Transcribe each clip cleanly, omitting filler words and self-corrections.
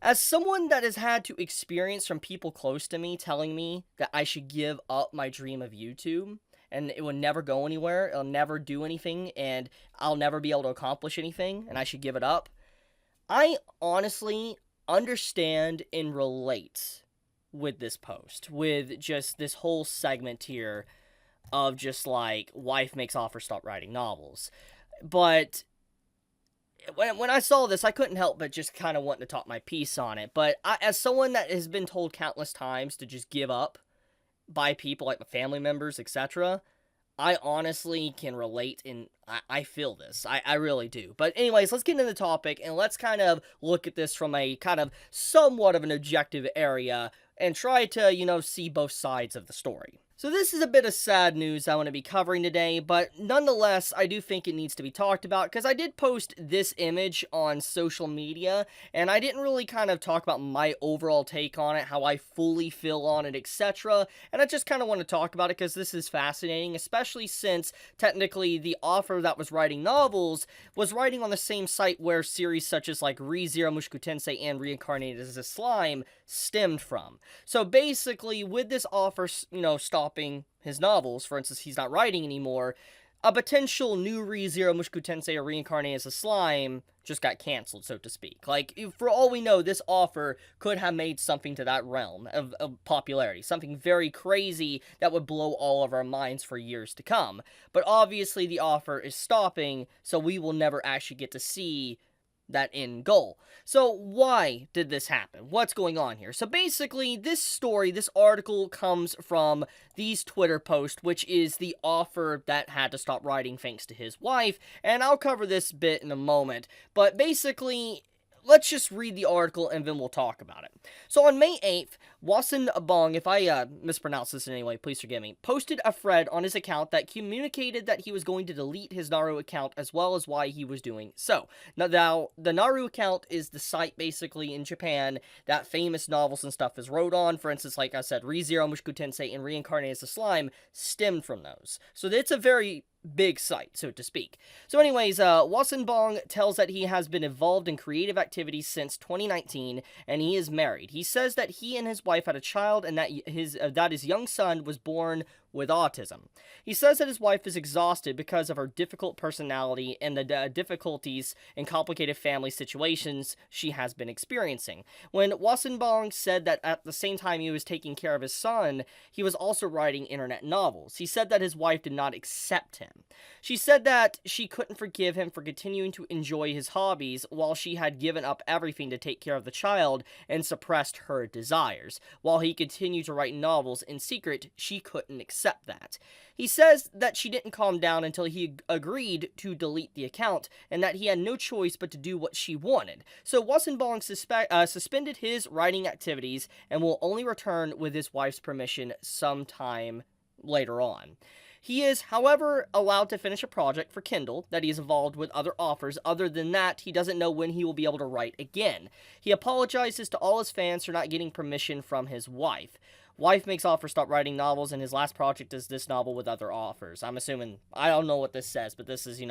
As someone that has had to experience from people close to me telling me that I should give up my dream of YouTube and it will never go anywhere, it'll never do anything, and I'll never be able to accomplish anything, and I should give it up, I honestly understand and relate with this post, with just this whole segment here of just like, wife makes offer stop writing novels. But when I saw this, I couldn't help but just kind of want to talk my piece on it. But as someone that has been told countless times to just give up by people like my family members, etc., I honestly can relate, and I feel this. I really do. But anyways, let's get into the topic, and let's kind of look at this from a kind of somewhat of an objective area, and try to, see both sides of the story. So this is a bit of sad news I want to be covering today, but nonetheless, I do think it needs to be talked about, because I did post this image on social media, and I didn't really kind of talk about my overall take on it, how I fully feel on it, etc., and I just kind of want to talk about it because this is fascinating, especially since, technically, the author that was writing novels was writing on the same site where series such as, like, ReZero Mushoku Tensei and Reincarnated as a Slime stemmed from. So basically, with this author, stopping his novels, for instance, he's not writing anymore, a potential new ReZero Mushoku Tensei or Reincarnated as a Slime just got canceled, so to speak. Like, for all we know, this author could have made something to that realm of popularity, something very crazy that would blow all of our minds for years to come. But obviously, the author is stopping, so we will never actually get to see that end goal. So why did this happen? What's going on here? So basically, this story, this article comes from these Twitter posts, which is the author that had to stop writing thanks to his wife, and I'll cover this bit in a moment, but basically, let's just read the article and then we'll talk about it. So on May 8th, Wasan Bong, if I mispronounce this in any way, please forgive me, posted a thread on his account that communicated that he was going to delete his Naru account as well as why he was doing so. Now, the Naru account is the site basically in Japan that famous novels and stuff is wrote on. For instance, like I said, ReZero Mushoku Tensei and Reincarnated as a Slime stemmed from those. So it's a very big site, so to speak. So anyways, Wasan Bong tells that he has been involved in creative activities since 2019, and he is married. He says that he and his wife had a child, and that his young son was born with autism. He says that his wife is exhausted because of her difficult personality and the difficulties and complicated family situations she has been experiencing. When Wasanbong said that at the same time he was taking care of his son, he was also writing internet novels. He said that his wife did not accept him. She said that she couldn't forgive him for continuing to enjoy his hobbies while she had given up everything to take care of the child and suppressed her desires. While he continued to write novels in secret, she couldn't accept that. He says that she didn't calm down until he agreed to delete the account, and that he had no choice but to do what she wanted. So Wasanbong suspended his writing activities and will only return with his wife's permission sometime later on. He is, however, allowed to finish a project for Kindle that he is involved with other authors. Other than that, he doesn't know when he will be able to write again. He apologizes to all his fans for not getting permission from his wife. Wife makes offer stop writing novels, and his last project is this novel with other authors. I'm assuming, I don't know what this says, but this is,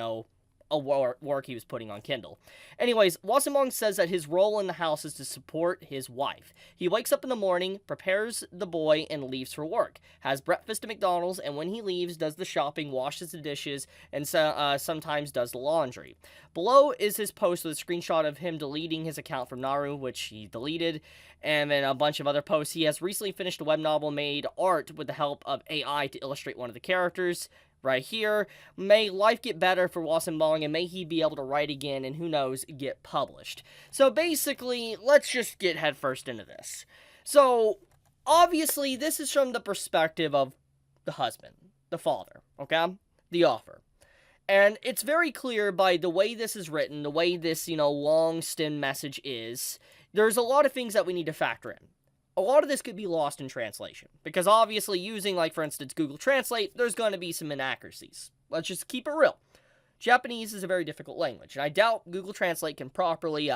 a work he was putting on Kindle. Anyways, Wasamong says that his role in the house is to support his wife. He wakes up in the morning, prepares the boy, and leaves for work. Has breakfast at McDonald's, and when he leaves, does the shopping, washes the dishes, and sometimes does the laundry. Below is his post with a screenshot of him deleting his account from Naru, which he deleted, and then a bunch of other posts. He has recently finished a web novel, made art with the help of AI to illustrate one of the characters. Right here. May life get better for Wasanbong, and may he be able to write again, and who knows, get published. So basically, let's just get headfirst into this. So, obviously, this is from the perspective of the husband, the father, okay? The author. And it's very clear by the way this is written, the way this, long stem message is, there's a lot of things that we need to factor in. A lot of this could be lost in translation, because obviously using, like, for instance, Google Translate, there's going to be some inaccuracies. Let's just keep it real. Japanese is a very difficult language, and I doubt Google Translate can properly,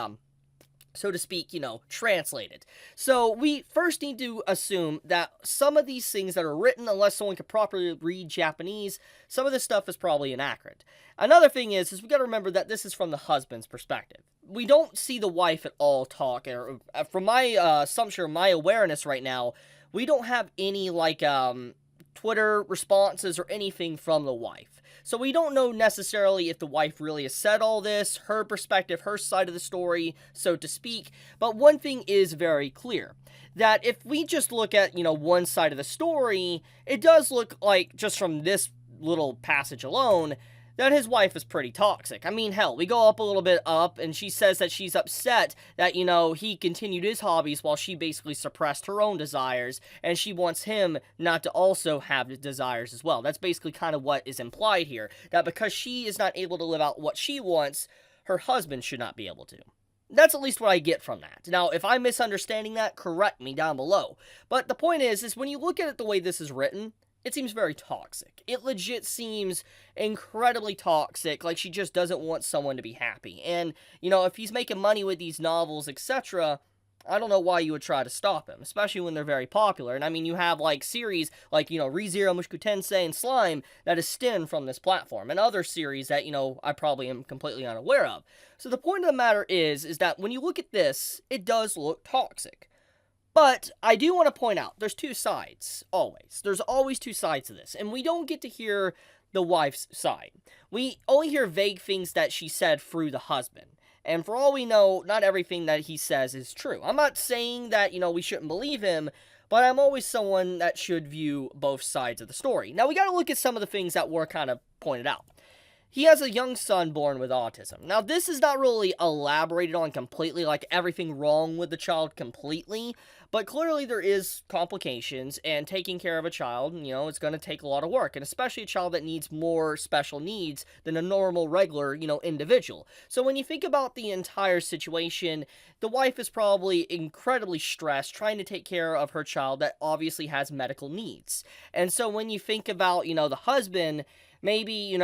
so to speak, translate it. So we first need to assume that some of these things that are written, unless someone can properly read Japanese, some of this stuff is probably inaccurate. Another thing is we got to remember that this is from the husband's perspective. we don't see the wife at all talk, or from my assumption, or my awareness right now, we don't have any, like, Twitter responses or anything from the wife. So we don't know necessarily if the wife really has said all this, her perspective, her side of the story, so to speak. But one thing is very clear, that if we just look at, one side of the story, it does look like, just from this little passage alone, that his wife is pretty toxic. I mean, hell, we go up a little bit up, and she says that she's upset that, he continued his hobbies while she basically suppressed her own desires, and she wants him not to also have desires as well. That's basically kind of what is implied here, that because she is not able to live out what she wants, her husband should not be able to. That's at least what I get from that. Now, if I'm misunderstanding that, correct me down below. But the point is when you look at it the way this is written, it seems very toxic. It legit seems incredibly toxic, like she just doesn't want someone to be happy. And, if he's making money with these novels, etc., I don't know why you would try to stop him, especially when they're very popular. And I mean, you have, like, series like, ReZero, Mushoku Tensei, and Slime that is stemmed from this platform, and other series that, I probably am completely unaware of. So the point of the matter is that when you look at this, it does look toxic. But I do want to point out, there's two sides, always. There's always two sides to this, and we don't get to hear the wife's side. We only hear vague things that she said through the husband. And for all we know, not everything that he says is true. I'm not saying that, we shouldn't believe him, but I'm always someone that should view both sides of the story. Now, we gotta look at some of the things that were kind of pointed out. He has a young son born with autism. Now, this is not really elaborated on completely, like everything wrong with the child completely, but clearly there is complications, and taking care of a child, it's going to take a lot of work, and especially a child that needs more special needs than a normal, regular, individual. So when you think about the entire situation, the wife is probably incredibly stressed trying to take care of her child that obviously has medical needs. And so when you think about, the husband, maybe,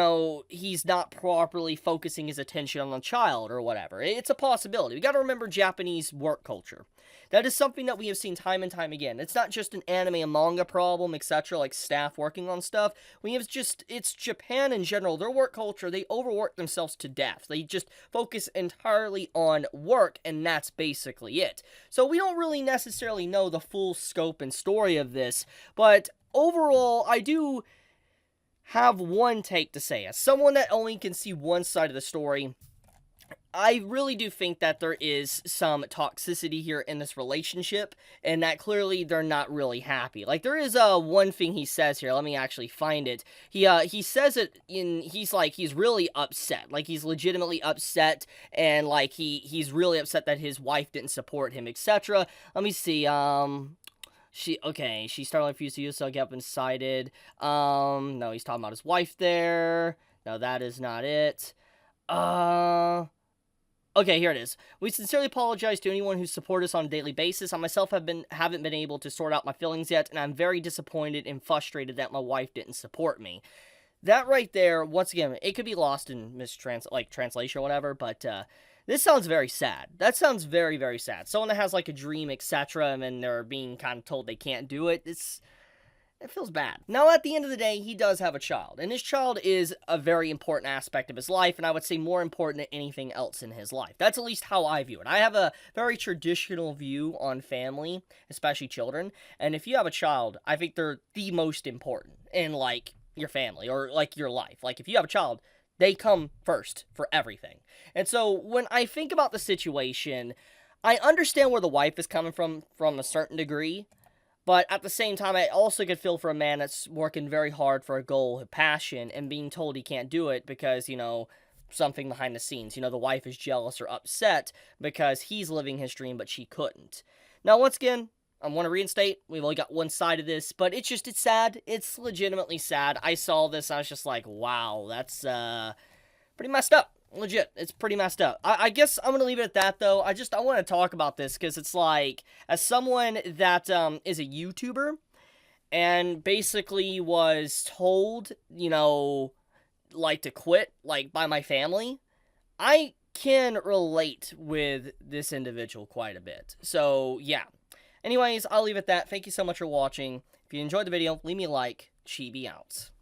he's not properly focusing his attention on the child or whatever. It's a possibility. We gotta remember Japanese work culture. That is something that we have seen time and time again. It's not just an anime and manga problem, etc., like staff working on stuff. It's Japan in general. Their work culture, they overwork themselves to death. They just focus entirely on work, and that's basically it. So we don't really necessarily know the full scope and story of this, but overall, I do have one take to say. As someone that only can see one side of the story, I really do think that there is some toxicity here in this relationship, and that clearly they're not really happy. Like, there is one thing he says here. Let me actually find it. He says it he's really upset. Like, he's legitimately upset, and like he's really upset that his wife didn't support him, etc. Let me see. She started refused to use, so I get up and cited. No, he's talking about his wife there. No, that is not it. Okay, here it is. We sincerely apologize to anyone who supports us on a daily basis. I myself haven't been able to sort out my feelings yet, and I'm very disappointed and frustrated that my wife didn't support me. That right there, once again, it could be lost in translation or whatever, but this sounds very sad. That sounds very, very sad. Someone that has like a dream, etc., and then they're being kind of told they can't do it. It feels bad. Now, at the end of the day, he does have a child, and his child is a very important aspect of his life, and I would say more important than anything else in his life. That's at least how I view it. I have a very traditional view on family, especially children, and if you have a child, I think they're the most important in, like, your family, or, like, your life. Like, if you have a child, they come first for everything. And so, when I think about the situation, I understand where the wife is coming from a certain degree, but at the same time, I also could feel for a man that's working very hard for a goal, a passion, and being told he can't do it because, something behind the scenes. The wife is jealous or upset because he's living his dream, but she couldn't. Now, once again, I want to reinstate, we've only got one side of this, but it's sad. It's legitimately sad. I saw this, and I was just like, wow, that's, pretty messed up. Legit, it's pretty messed up. I guess I'm gonna leave it at that, though. I want to talk about this, because it's like, as someone that, is a YouTuber, and basically was told, like, to quit, like, by my family, I can relate with this individual quite a bit. So, yeah. Anyways, I'll leave it at that. Thank you so much for watching. If you enjoyed the video, leave me a like. Chibi out.